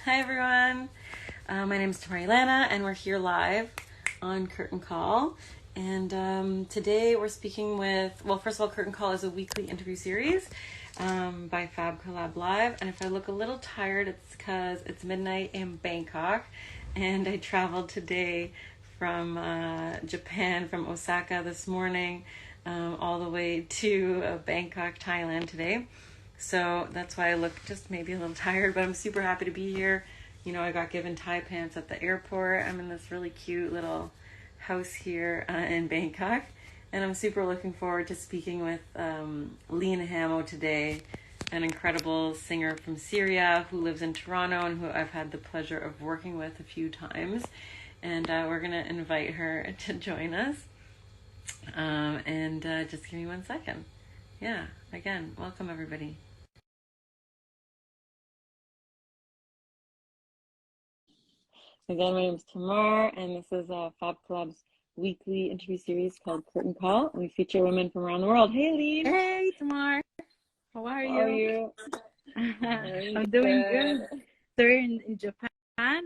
Hi everyone. My name is Tamari Lana, and we're here live on Curtain Call. And today we're speaking with, well, first of all, Curtain Call is a weekly interview series by Fab Collab Live. And if I look a little tired, it's because it's midnight in Bangkok, and I traveled today from Japan, from Osaka this morning, all the way to Bangkok, Thailand today. So that's why I look just maybe a little tired, but I'm super happy to be here. You know, I got given Thai pants at the airport. I'm in this really cute little house here in Bangkok, and I'm super looking forward to speaking with Leen Hamo today, an incredible singer from Syria who lives in Toronto and who I've had the pleasure of working with a few times. And we're going to invite her to join us. And just give me 1 second. Yeah, again, welcome everybody. Again, my name is Tamar, and this is Fab Collab's weekly interview series called Curtain Call. We feature women from around the world. Hey, Leen. Hey, Tamar. How are How are you? I'm doing good. good. So you're in Japan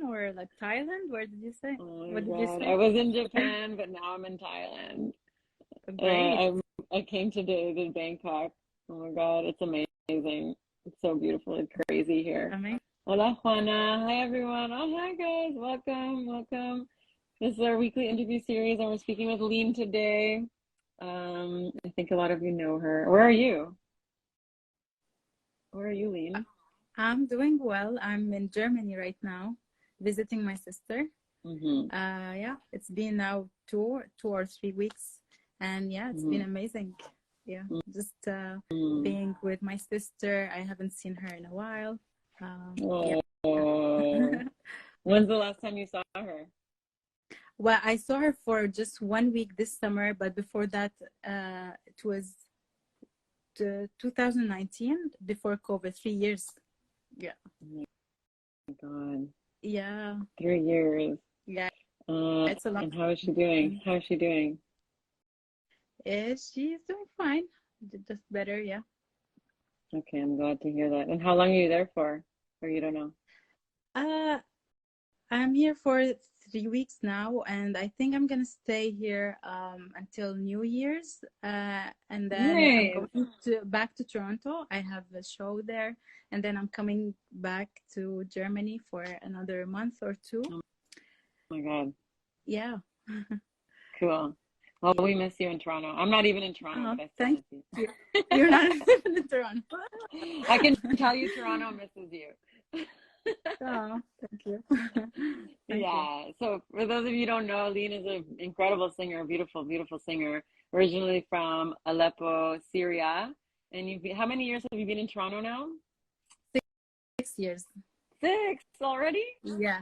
or like Thailand? Where did you say? Oh my What did you God. say? I was in Japan, but now I'm in Thailand. Great. I came today to Bangkok. Oh my God, it's amazing. It's so beautiful and crazy here. Amazing. Hola, Juana. Hi, everyone. Oh, hi, guys. Welcome, welcome. This is our weekly interview series, and we're speaking with Leen today. I think a lot of you know her. Where are you? Where are you, Leen? I'm doing well. I'm in Germany right now, visiting my sister. Mm-hmm. Yeah, it's been now two or 3 weeks, and yeah, it's been amazing. Yeah, just being with my sister. I haven't seen her in a while. Yeah. When's the last time you saw her? Well, I saw her for just 1 week this summer, but before that, it was 2019, before COVID, 3 years. Yeah. Oh my God. Yeah. 3 years. Yeah. It's a long And how is she doing? How is she doing? She's doing fine. Just better, yeah. Okay, I'm glad to hear that. And how long are you there for? Or you don't know? Uh, I'm here for 3 weeks now, and I think I'm gonna stay here until New Year's. And then I'm Nice. going back to Toronto. I have a show there, and then I'm coming back to Germany for another month or two. Oh my God. Yeah. Cool. Well, Yeah. we miss you in Toronto. I'm not even in Toronto, but I still Thank miss you. you. You're not even in Toronto. I can tell you Toronto misses you. Oh, thank you. Thank you. Yeah. So for those of you who don't know, Leen is an incredible singer, a beautiful, beautiful singer, originally from Aleppo, Syria. And how many years have you been in Toronto now? 6 years. 6 already? Yeah.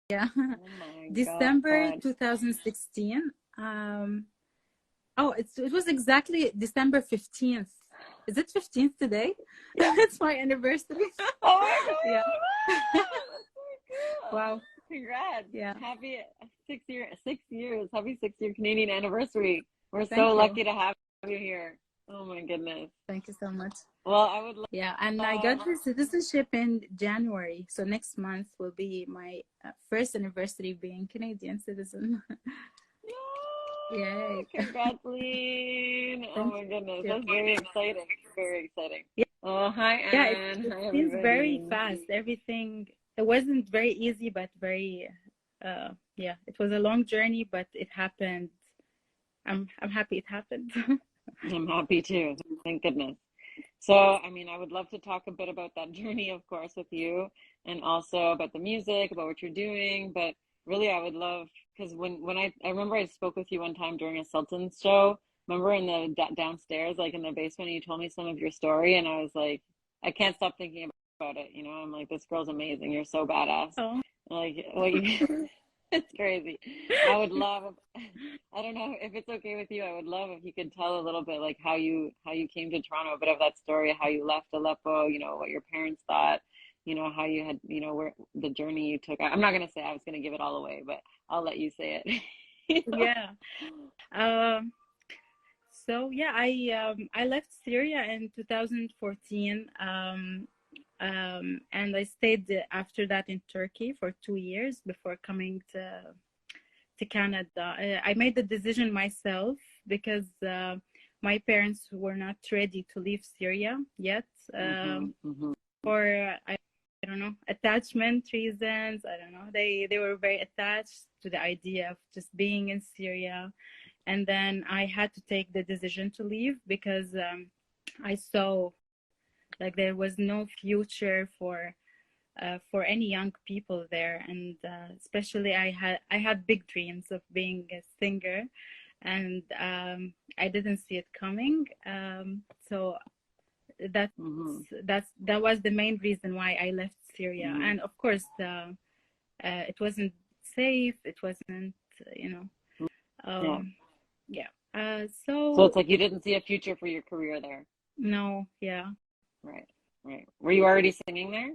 Yeah. Oh my December God. 2016. It was exactly December 15th. Is it 15th today? Yeah. It's my anniversary. Oh my God. Yeah. Wow. That's so cool. Wow. Congrats. Yeah. Happy 6 years. Happy 6 year Canadian anniversary. We're Thank so you. lucky to have you here. Oh my goodness. Thank you so much. Well, I would love. Yeah, and I got the citizenship in January. So next month will be my first anniversary being Canadian citizen. Yay. Congrats, Leen. Oh my goodness. You. That's very exciting. Very exciting. Yeah. Oh, hi, Yeah, Anne. it Hi, seems very everybody. fast. Everything, it wasn't very easy, but very, yeah, it was a long journey, but it happened. I'm happy it happened. I'm happy too. Thank goodness. So, I mean, I would love to talk a bit about that journey, of course, with you, and also about the music, about what you're doing. But really, I would love, because when I remember I spoke with you one time during a Sultan's show. Remember in the downstairs, like in the basement, you told me some of your story, and I was like, I can't stop thinking about it. You know, I'm like, this girl's amazing. You're so badass. Oh. Like, what you. It's crazy. I would love, I don't know if it's okay with you. I would love if you could tell a little bit like how you came to Toronto, a bit of that story, how you left Aleppo, you know, what your parents thought, you know, how you had, you know, where the journey you took. I'm not gonna say, I was gonna give it all away, but I'll let you say it. You know? Yeah. So yeah, I left Syria in 2014. And I stayed after that in Turkey for 2 years before coming to Canada. I made the decision myself because my parents were not ready to leave Syria yet. For I don't know, attachment reasons. I don't know. They were very attached to the idea of just being in Syria, and then I had to take the decision to leave because I saw like there was no future for any young people there, and especially I had big dreams of being a singer, and I didn't see it coming. So that was the main reason why I left Syria. And of course, it wasn't safe. It wasn't, you know, yeah. So it's like you didn't see a future for your career there. No, yeah. Right. Were you already singing there?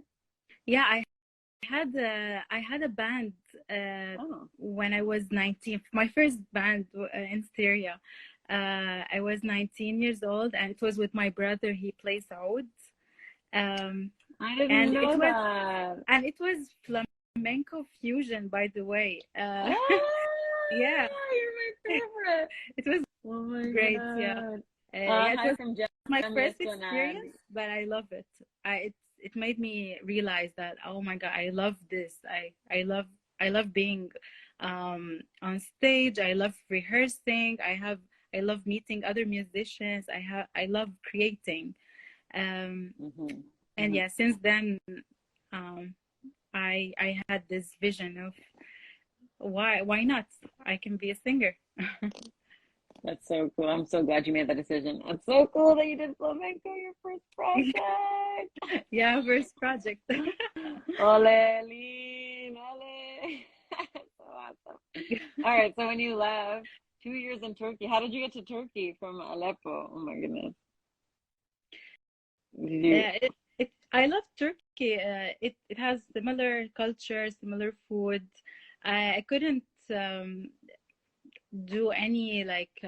Yeah, I had a band when I was 19. My first band in Syria. I was 19 years old, and it was with my brother. He plays oud. I didn't know that. And it was flamenco fusion, by the way. Yeah, you're my favorite. It was great. God. Yeah, it was from my first experience, but I love it. It made me realize that, oh my God, I love this. I love being on stage. I love rehearsing. I love meeting other musicians. I love creating. And yeah, since then I had this vision of why not? I can be a singer. That's so cool. I'm so glad you made that decision. It's so cool that you did flamenco, your first project. Yeah, first project. Ole, Leen, ole. So awesome. All right, so when you left, 2 years in Turkey, how did you get to Turkey from Aleppo? Oh my goodness. I love Turkey. It has similar culture, similar food. I couldn't do any like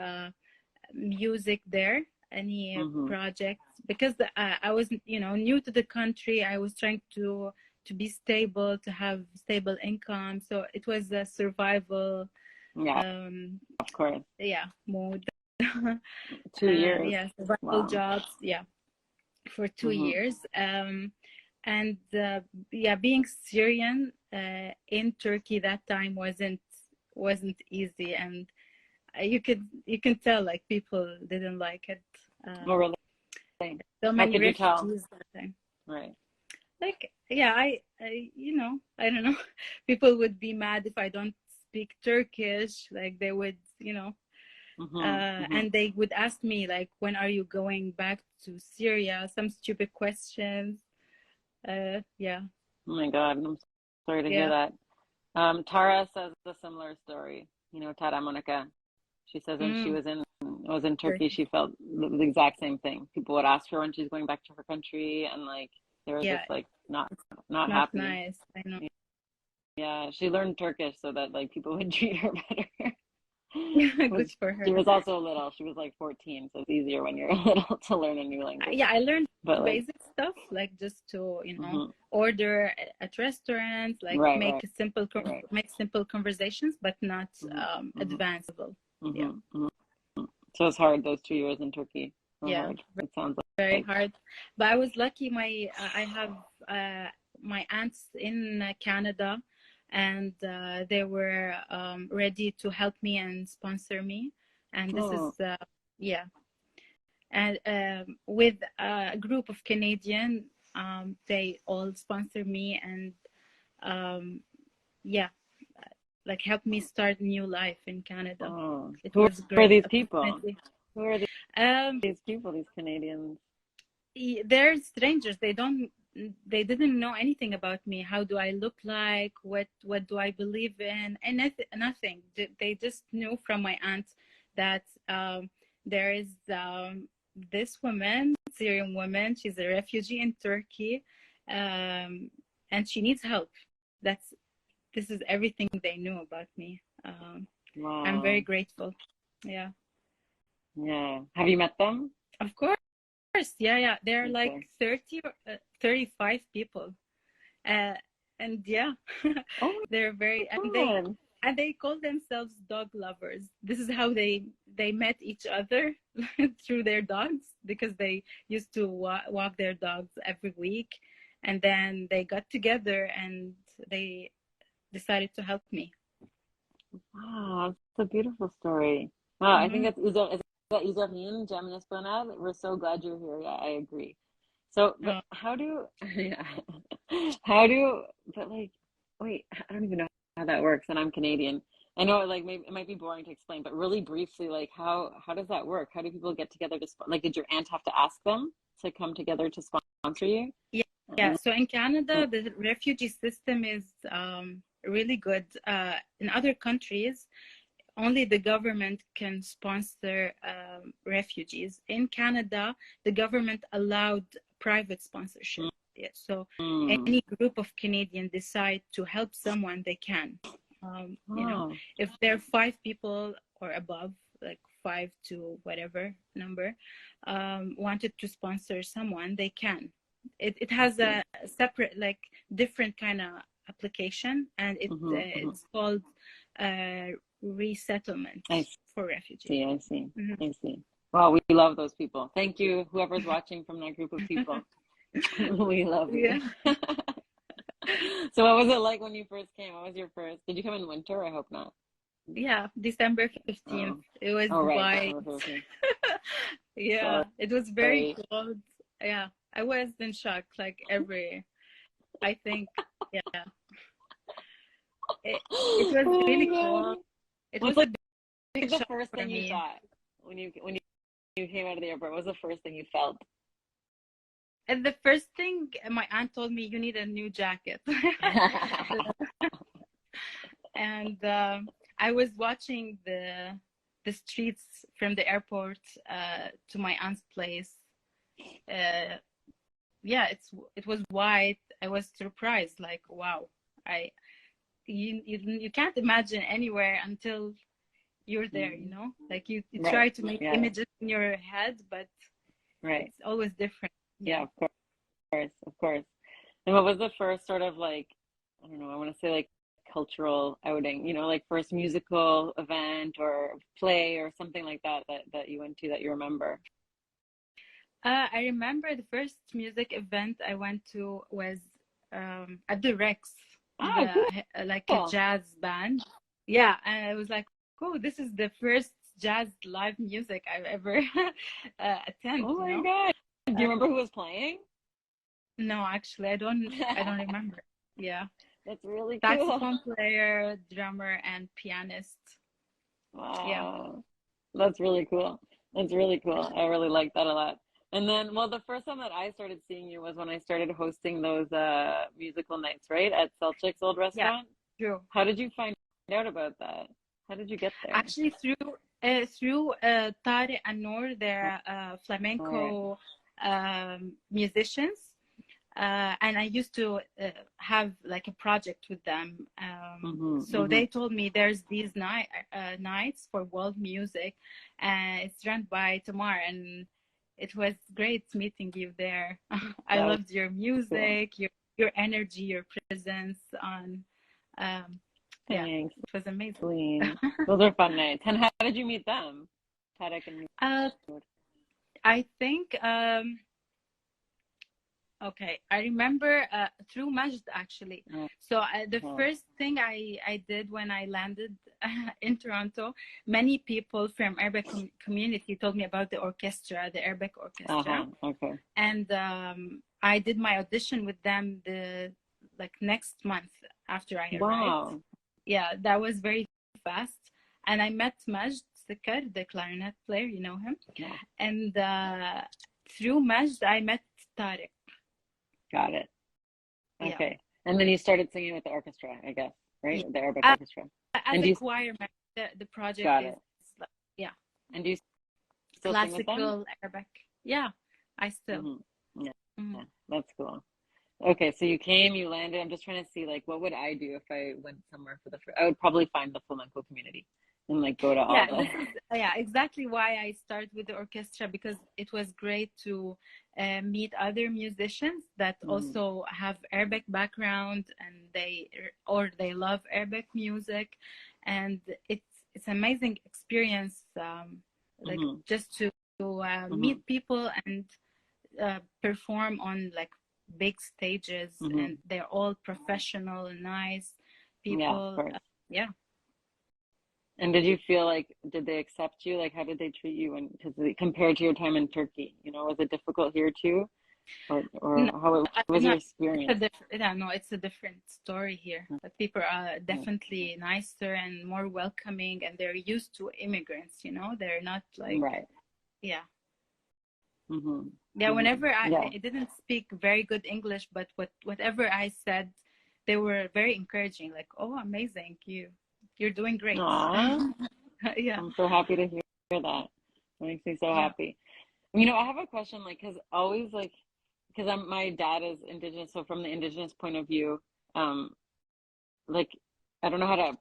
music there, any projects, because I was new to the country. I was trying to be stable, to have stable income, so it was a survival of course mode. 2 years survival jobs for 2 years. And being Syrian in Turkey that time wasn't easy, and you can tell like people didn't like it. Oh, really? So many refugees that time. Right. Like, yeah, I I don't know. People would be mad if I don't speak Turkish. Like they would, and they would ask me like, when are you going back to Syria? Some stupid questions. Yeah. Oh my God, I'm sorry to hear that. Tara says a similar story. Tara Monica. She says when she was in Turkey, she felt the exact same thing. People would ask her when she's going back to her country, and like they were just like not happy. Nice. I know. Yeah, she learned Turkish so that like people would treat her better. Good for her. She was also little. She was like 14, so it's easier when you're little to learn a new language. Yeah, I learned basic stuff, like just to order at restaurants, like make simple conversations, but not advanceable. So it's hard, those 2 years in Turkey. Hard. It sounds like very hard, but I was lucky. I have my aunts in Canada, and they were ready to help me and sponsor me, and this is and with a group of Canadian, they all sponsor me, and like help me start a new life in Canada. It was great. Who are these people? Who are these people, these Canadians? They're strangers. They didn't know anything about me. How do I look like? What do I believe in? And nothing. They just knew from my aunt that there is this woman, Syrian woman. She's a refugee in Turkey, and she needs help. This is everything they knew about me. Wow. I'm very grateful. Yeah. Yeah. Have you met them? Of course. Yeah. They're like 30 35 people. Uh, and yeah, Oh they're very, my God. and they call themselves dog lovers. This is how they met each other through their dogs, because they used to walk their dogs every week, and then they got together and they decided to help me. Wow, it's a beautiful story. Wow, I think Hmm. is that Ibrahim Jamil Esplanade? We're so glad you're here. Yeah, I agree. So, but Oh, how do, yeah, how do, but like, wait, I don't even know how that works, and I'm Canadian. I know, like, maybe it might be boring to explain, but really briefly, like, how does that work? How do people get together to like? Did your aunt have to ask them to come together to sponsor you? yeah, yeah. Uh, So in Canada, the refugee system is really good. In other countries, only the government can sponsor refugees. In Canada, the government allowed private sponsorship. Yeah, so mm, any group of Canadians decide to help someone, they can. oh, If there are 5 people or above, like 5 to whatever number, wanted to sponsor someone, they can. It I has see. a separate, like different kind of application, and Hmm. it's called resettlement I for refugees. see, I see, Mhm. I see. Wow, we love those people. Thank you, whoever's watching from that group of people. We love you. Yeah, So what was it like when you first came? What was your first? Did you come in winter? I hope not. yeah. December 15th. Oh, It was oh right, white. December 15th. Yeah, it was very Sorry. cold. Yeah, I was in shock. Like I think, yeah, it, it was Oh my really cool. God. It What's was a like big the shock first for thing you me. thought when you came out of the airport? What was the first thing you felt? And the first thing my aunt told me, you need a new jacket. And I was watching the streets from the airport to my aunt's place. Uh, yeah, it was white. I was surprised, like wow, I you can't imagine anywhere until you're there. Mhm. Like you Right. try to make Yeah. images in your head, but Right. it's always different. Yeah. Yeah. Of course. Of course. And what was the first sort of like, I don't know, I want to say like cultural outing, like first musical event or play or something like that you went to that you remember? I remember the first music event I went to was at the Rex, Ah, like a cool. jazz band. Yeah, and I was like, oh, this is the first jazz live music I've ever attend, Oh you my know? God. Do you Uh, remember who was playing? no, actually, I don't remember. Yeah, That's really cool. saxophone player, drummer, and pianist. Yeah, Wow. That's really cool. That's really cool. I really like that a lot. And then, well, the first time that I started seeing you was when I started hosting those musical nights, right? At Selchik's old yeah, restaurant. true. How did you find out about that? How did you get there? Actually, through Tare and Noor, they're All right. flamenco musicians, and I used to have like a project with them. Mm-hmm, So mm-hmm. they told me there's these nights for world music, and it's run by Tamar, and it was great meeting you there. I That was loved your cool. music, your energy, your presence on. Um, yeah, Thanks, it was amazing. Leen. Those are fun nights. And how did you meet them? Tarek and uh, Noor. I think okay, I remember through Majd actually. So the Uh-huh. first thing I did when I landed in Toronto, many people from Arabic community told me about the orchestra, the Arabic orchestra, Uh-huh. Okay. and I did my audition with them the like next month after I arrived. Wow. Yeah, that was very fast, and I met Majd Sikar, the clarinet player, you know him, Yeah. and through Majd I met Tariq. Got it. Yeah. Okay. And then you started singing with the orchestra, I guess, right? Yeah. The Arabic Uh, orchestra. as And a do you choir member, the project got is it. like, yeah, And do you still sing with them? classical Arabic. Yeah, I still. Mm-hmm. Yeah. Mhm. Yeah. That's cool. Okay, so you came, you landed. I'm just trying to see like what would I do if I went somewhere for the first, I would probably find the flamenco community. and like go to all Yeah, the. this is yeah exactly why I started with the orchestra, because it was great to meet other musicians that Mhm. also have Arabic background, and they love Arabic music, and it's amazing experience, like Mhm. just to Mhm. meet people and perform on like big stages, Mhm. and they're all professional and nice Yeah, of people. course. Yeah. And did you feel like, did they accept you? Like, how did they treat you? And because compared to your time in Turkey, you know, was it difficult here too, or No, how was your no, it's a experience? different. Yeah, no, it's a different story here. Like people are Yeah. definitely nicer and more welcoming, and they're used to immigrants. You know, they're not like, Right. yeah, Mm-hmm. yeah. Mm-hmm. Whenever Yeah. I didn't speak very good English, but whatever I said, they were very encouraging. Like, oh, amazing, you're doing great. Aw, Yeah. I'm so happy to hear that. It makes me so Yeah. happy. You know, I have a question, like, because always, like, because my dad is indigenous, so from the indigenous point of view, um, like, I don't know how to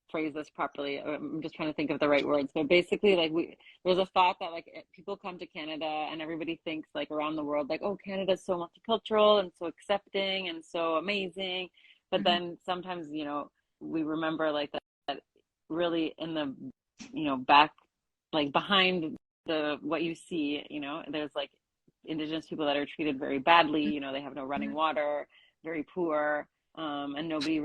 phrase this properly. I'm just trying to think of the right words. But basically, like there's a thought that like people come to Canada and everybody thinks like around the world, like, oh, Canada's so multicultural and so accepting and so amazing. But Mhm. then sometimes, you know, we remember like that really in the, you know, back, like behind the what you see, you know, there's like indigenous people that are treated very badly. You know, they have no running Mhm. water, very poor, and nobody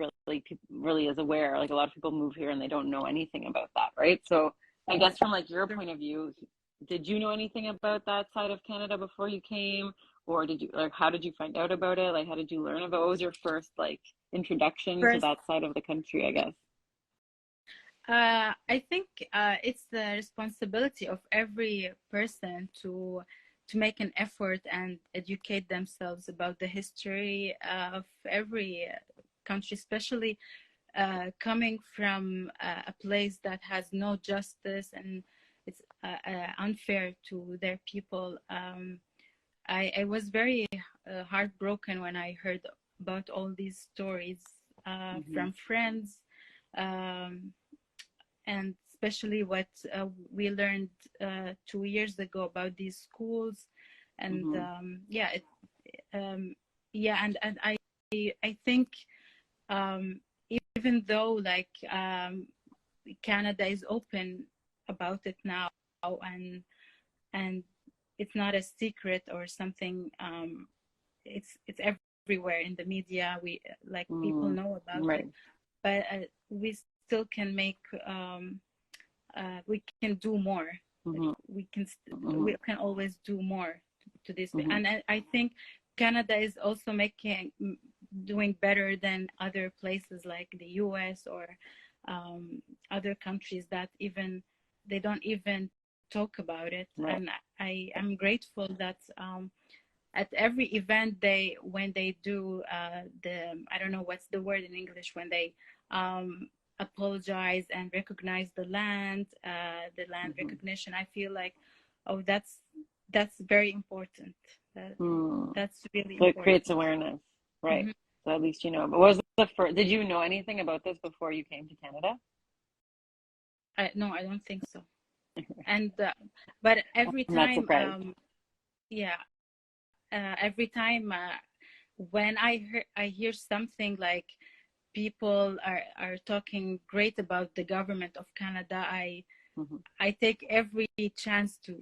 really is aware. Like a lot of people move here and they don't know anything about that, right? So I guess from like your Sure. point of view, did you know anything about that side of Canada before you came, or did you like how did you find out about it? Like how did you learn about it? What was your first like introduction to First, that side of the country, I guess? I think it's the responsibility of every person to make an effort and educate themselves about the history of every country, especially coming from a place that has no justice and it's unfair to their people. I was very heartbroken when I heard about all these stories Mm-hmm. from friends. Um, and especially what we learned 2 years ago about these schools, and Mm-hmm. um, yeah, and I think um, even though like Canada is open about it now, and it's not a secret or something. It's everywhere in the media. We like people know Mm-hmm. about it, Right. but we still can make we can do more. Like Mm-hmm. we Mm-hmm. can always do more to this. Mm-hmm. And I think Canada is also doing better than other places like the US or other countries that even they don't even talk about it. Right. And I am grateful that at every event when they do the I don't know what's the word in English when they apologize and recognize the land Mm-hmm. recognition. I feel like, oh, that's very important. That, Hmm. that's really So it creates important. awareness, right? Hmm. So at least you know. But was the first, did you know anything about this before you came to Canada? No, I don't think so. And but every I'm not time, surprised. yeah, every time when I hear something like people are talking great about the government of Canada, Hmm. I take every chance to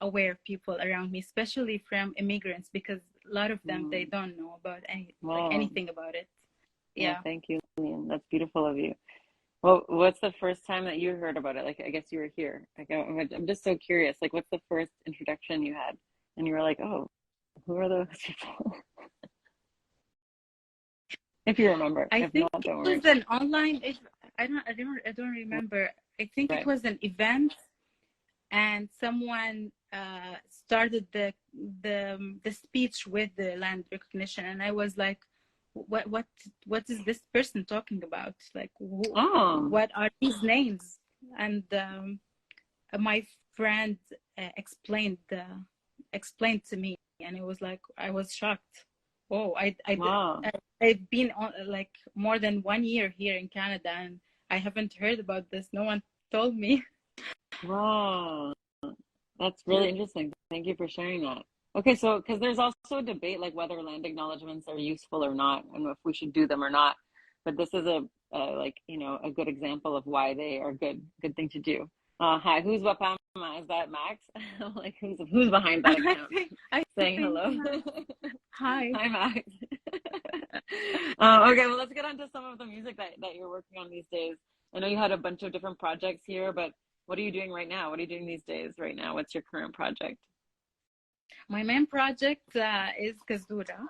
aware people around me, especially from immigrants, because a lot of them they Mm. don't know about Wow. anything about it. Well, Yeah. thank you, Leon. That's beautiful of you. Well, what's the first time that you heard about it? Like, I guess you were here. Like, I'm just so curious. Like, what's the first introduction you had? And you were like, oh, who are those people? If you remember. I If think not, it don't was worry. an online. I don't remember. I think it was an event, and someone started the speech with the land recognition, and I was like, what is this person talking about? Like, Oh, what are these names? And my friend explained to me, and it was like I was shocked. Oh, wow. I've been on like more than 1 year here in Canada, and I haven't heard about this. No one told me. Wow, that's really interesting. Thank you for sharing that. Okay, so because there's also a debate like whether land acknowledgements are useful or not, and if we should do them or not. But this is like a good example of why they are good thing to do. Hi, who's Wapama? Is that Max? Like who's behind that account I saying think hello? hi. Hi, Max. Okay, well, let's get on to some of the music that you're working on these days. I know you had a bunch of different projects here, but what are you doing right now? What are you doing these days right now? What's your current project? My main project is Kazdura,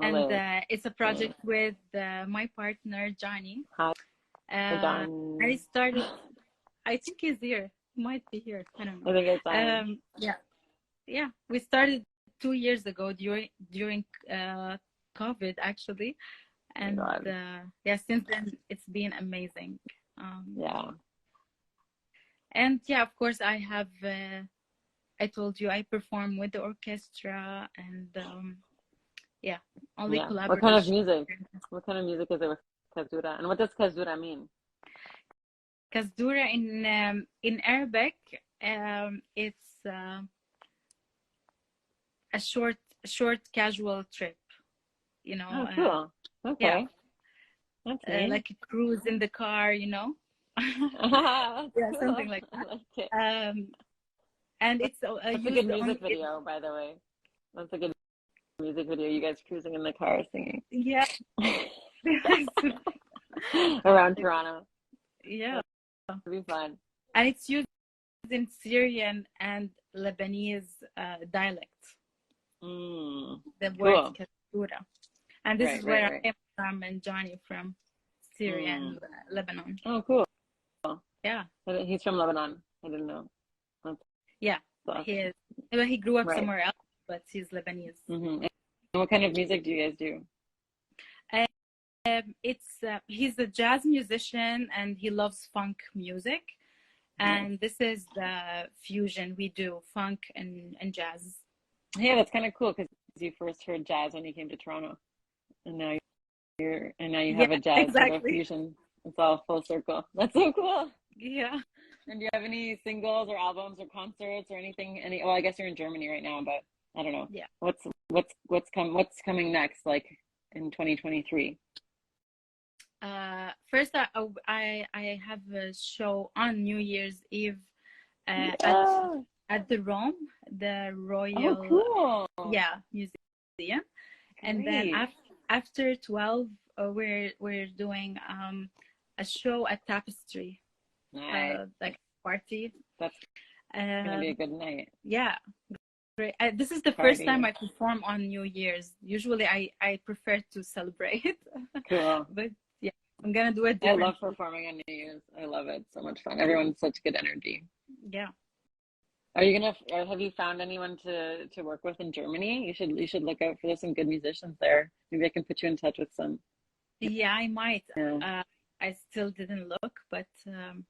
and it's a project with my partner Johnny. Hi, John. I started. I think he's here. He might be here. I don't know. I think it's on. Yeah. We started 2 years ago during COVID actually, and since then it's been amazing. And of course I have. I told you I perform with the orchestra and only collaboration. What kind of music? What kind of music is it with Kazdura? And what does Kazdura mean? Kazdura in Arabic, it's a short casual trip. Oh, cool. Okay. That's neat. Like a cruise in the car, Cool. Something like that. And it's a good music video, by the way. That's a good music video. You guys cruising in the car singing. Yeah. Around Toronto. Yeah. It'll be fun. And it's used in Syrian and Lebanese dialect. The word Kazdura. And this is where I am from, and Johnny from Syria and Lebanon. Oh, cool. Yeah. He's from Lebanon. I didn't know. Awesome. He is. Well, he grew up somewhere else, but he's Lebanese. And what kind of music do you guys do? He's a jazz musician, and he loves funk music. And this is the fusion we do, funk and jazz. Yeah, that's kind of cool because you first heard jazz when you came to Toronto, and now you have a jazz sort of fusion. It's all full circle. That's so cool. Yeah. And do you have any singles or albums or concerts or anything? Well, I guess you're in Germany right now, but I don't know. Yeah. What's coming next, like in 2023? First, I have a show on New Year's Eve at the Rome, the Royal Museum, and then after 12, we're doing a show at Tapestry, like party. That's gonna be a good night. Yeah. Great. This is the first time I perform on New Year's. Usually I prefer to celebrate. Cool. But I'm gonna do it different. I love performing on New Year's. I love it. So much fun. Everyone's such good energy. Yeah. Have you found anyone to work with in Germany? You should look out for some good musicians there. Maybe I can put you in touch with some. Yeah, I might. I still didn't look, but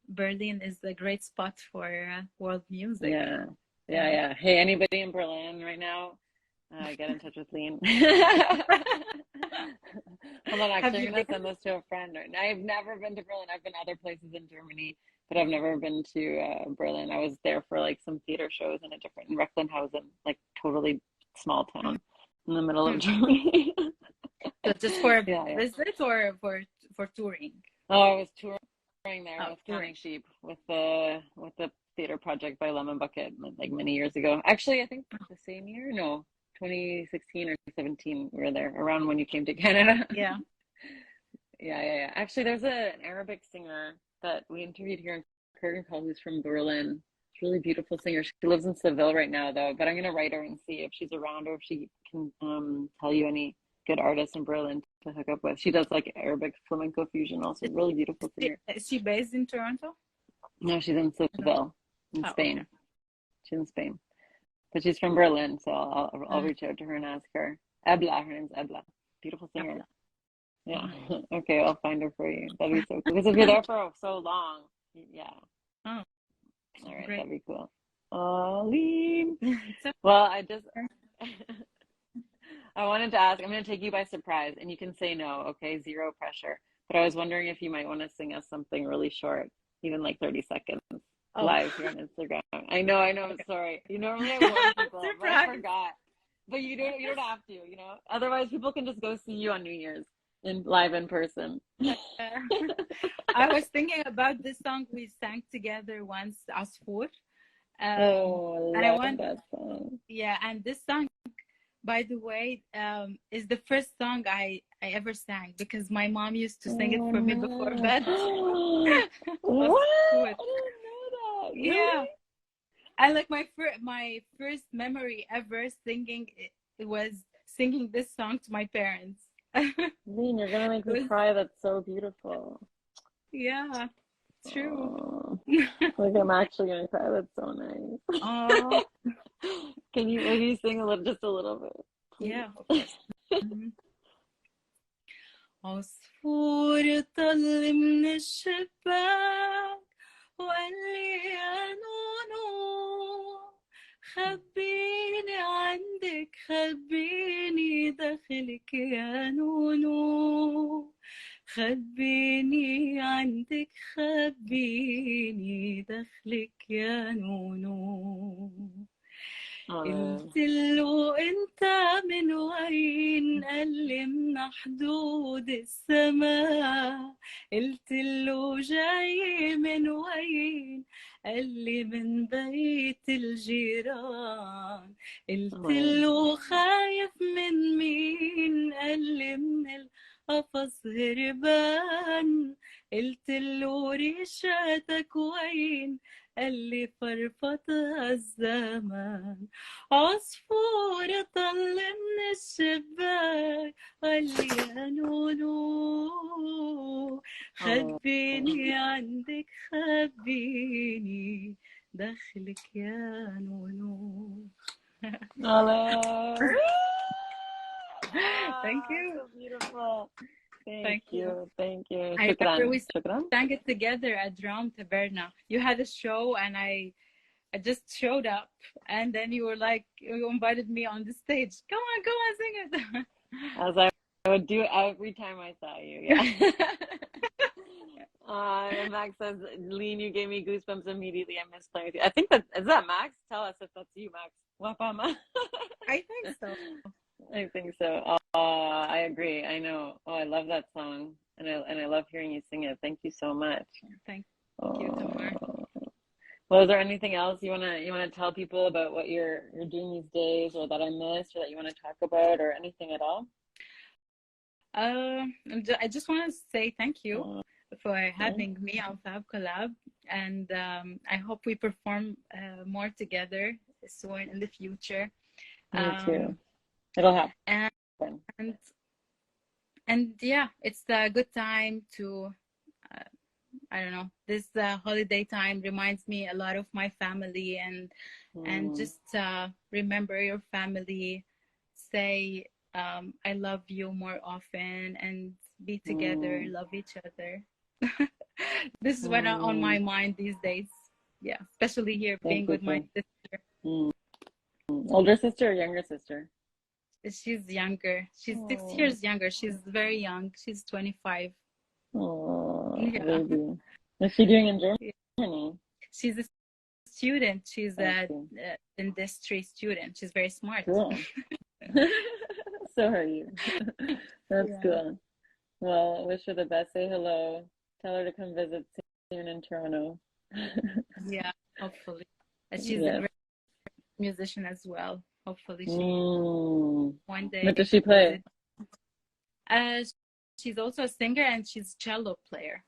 Berlin is a great spot for world music. Yeah. Hey, anybody in Berlin right now? Get in touch with Leen. Hold on, actually, I'm going to send this to a friend. I've never been to Berlin. I've been other places in Germany, but I've never been to Berlin. I was there for like some theater shows in Recklinghausen, like totally small town in the middle of Germany. So just for a visit or for touring? Oh, I was touring there with Counting Sheep with the theater project by Lemon Bucket like many years ago. Actually, I think the same year. No. 2016 or 2017, we were there around when you came to Canada. Yeah. Actually, there's an Arabic singer that we interviewed here in Curtin Call who's from Berlin. She's a really beautiful singer. She lives in Seville right now, though. But I'm gonna write her and see if she's around or if she can tell you any good artists in Berlin to hook up with. She does like Arabic flamenco fusion, also really beautiful singer. Is she based in Toronto? No, she's in Seville, in Spain. Okay. She's in Spain. But she's from Berlin, so I'll reach out to her and ask her. Ebla, her name's Ebla. Beautiful singer. Yeah. Okay, I'll find her for you. That'd be so cool. Because if you're there for so long, Oh. All right, great. that'd be cool. Leen. Well, I wanted to ask, I'm going to take you by surprise, and you can say no, okay? Zero pressure. but I was wondering if you might want to sing us something really short, even like 30 seconds, Oh. live here on Instagram. I know. Okay. Sorry. Normally I warn people, but I Surprise. forgot. But you don't have to, Otherwise, people can just go see you on New Year's live in person. I was thinking about this song we sang together once, Asfour. Oh, I and I love want, that song. yeah, and this song, by the way, is the first song I ever sang, because my mom used to sing it for me before bed. What? I Asfour. didn't know that. Yeah. Really? I like my first memory ever singing it was singing this song to my parents. Leen, you're gonna make me cry. That's so beautiful. Yeah, true. Oh, like I'm actually gonna cry. That's so nice. Oh, Can you maybe sing just a little bit? Please? yeah, of course. عصفور طل من الشباك وقال لي يا نونو خبيني عندك خبيني داخلك يا نونو خبيني عندك خبيني داخلك يا نونو قلت له انت من وين قال لي من حدود السماء قلت له جاي من وين قال لي من بيت الجيران قلت له خايف من مين قال لي من القفص هربان قلت له ريشاتك وين قال لي فرفطها الزمان عصفور طل من الشباك قال لي يا نونو خبيني عندك خبيني داخلك يا نونو. Thank you. So beautiful. Thank you. Shukran. I remember we sang it together at Drum Taberna. You had a show and I just showed up, and then you were like, you invited me on the stage. Come on, sing it. As I would do every time I saw you. Yeah. And Max says, Leen, you gave me goosebumps immediately. I miss playing with you. I think is that Max? Tell us if that's you, Max. Wapama. I think so. I think so. I agree. I know. Oh, I love that song, and I love hearing you sing it. Thank you so much. Thank you, Tamar. Well, is there anything else you wanna tell people about what you're doing these days, or that I missed, or that you want to talk about, or anything at all? I just want to say thank you for having me on Fab Collab, and I hope we perform more together soon in the future. Me too. It'll happen. And yeah, it's a good time to I don't know, this holiday time reminds me a lot of my family, and just remember your family, say I love you more often, and be together, love each other. This is what on my mind these days. Yeah, especially here being with my sister. Older sister or younger sister? She's younger. She's 6 years younger. She's very young. She's 25. Oh, yeah. Baby. What's she doing in Germany? She's a student. She's an industry student. She's very smart. Cool. So are you. That's cool. Well, wish her the best. Say hello. Tell her to come visit soon in Toronto. Yeah, hopefully. And she's a great musician as well. Hopefully she one day. What does she play? She's also a singer, and she's cello player.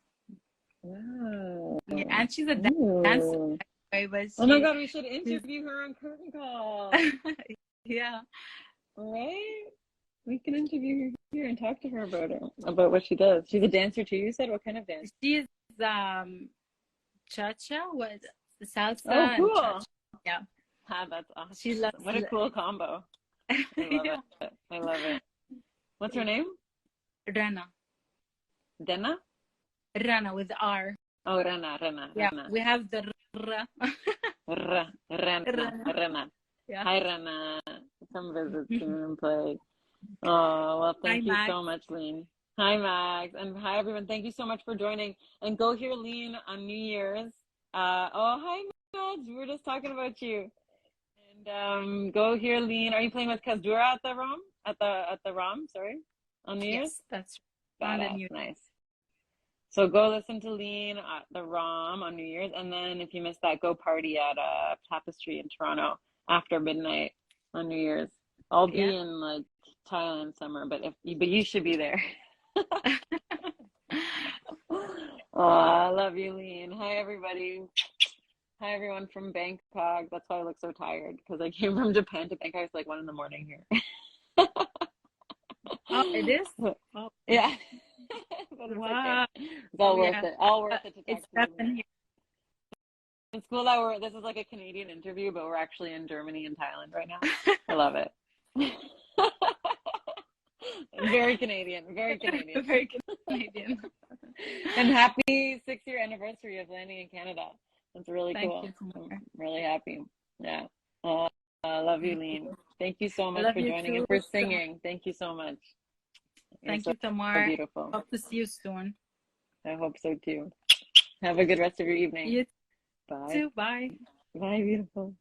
Wow. Yeah, and she's a dancer. Oh my God, we should interview her on Curtain Call. Yeah. Right? We can interview her here and talk to her about what she does. She's a dancer too, you said? What kind of dance? She's cha-cha, salsa. Oh, cool. And cha-cha. Yeah. That's awesome. What a cool combo. I love it. I love it. What's her name? Rana. Dena? Rana with R. Oh, Rana. Yeah, we have the Rana. Rana. Yeah. Hi, Rana. Come visit soon and play. Oh, well, thank you so much, Leen. Hi, Max, and hi, everyone. Thank you so much for joining. And go hear Leen on New Year's. Oh, hi, Max. We were just talking about you. And go hear Leen. Are you playing with Kazdura at the ROM? At the ROM, sorry, on New Year's? Yes, that's on the Badass, new. nice. So go listen to Leen at the ROM on New Year's, and then if you missed that, go party at Tapestry in Toronto after midnight on New Year's. I'll be in like Thailand summer, but you should be there. Oh, I love you, Leen. Hi, everybody. Hi, everyone from Bangkok. That's why I look so tired, because I came from Japan to Bangkok. It's like 1 a.m. here. Oh, it is? Oh, Yeah. But it's wow. okay. It's all worth it. All worth it to talk It's to you. 7 here. It's cool that this is like a Canadian interview, but we're actually in Germany and Thailand right now. I love it. Very Canadian. Very Canadian. Very Canadian. And happy 6-year anniversary of landing in Canada. That's really Thank cool. you so much. I'm really happy. Yeah. I love you, Leen. Thank you so much love for you joining too. and for singing. Thank you so much. You're Thank so you, Tamar. beautiful. Hope to see you soon. I hope so too. Have a good rest of your evening. You Bye. too. Bye. Bye, beautiful.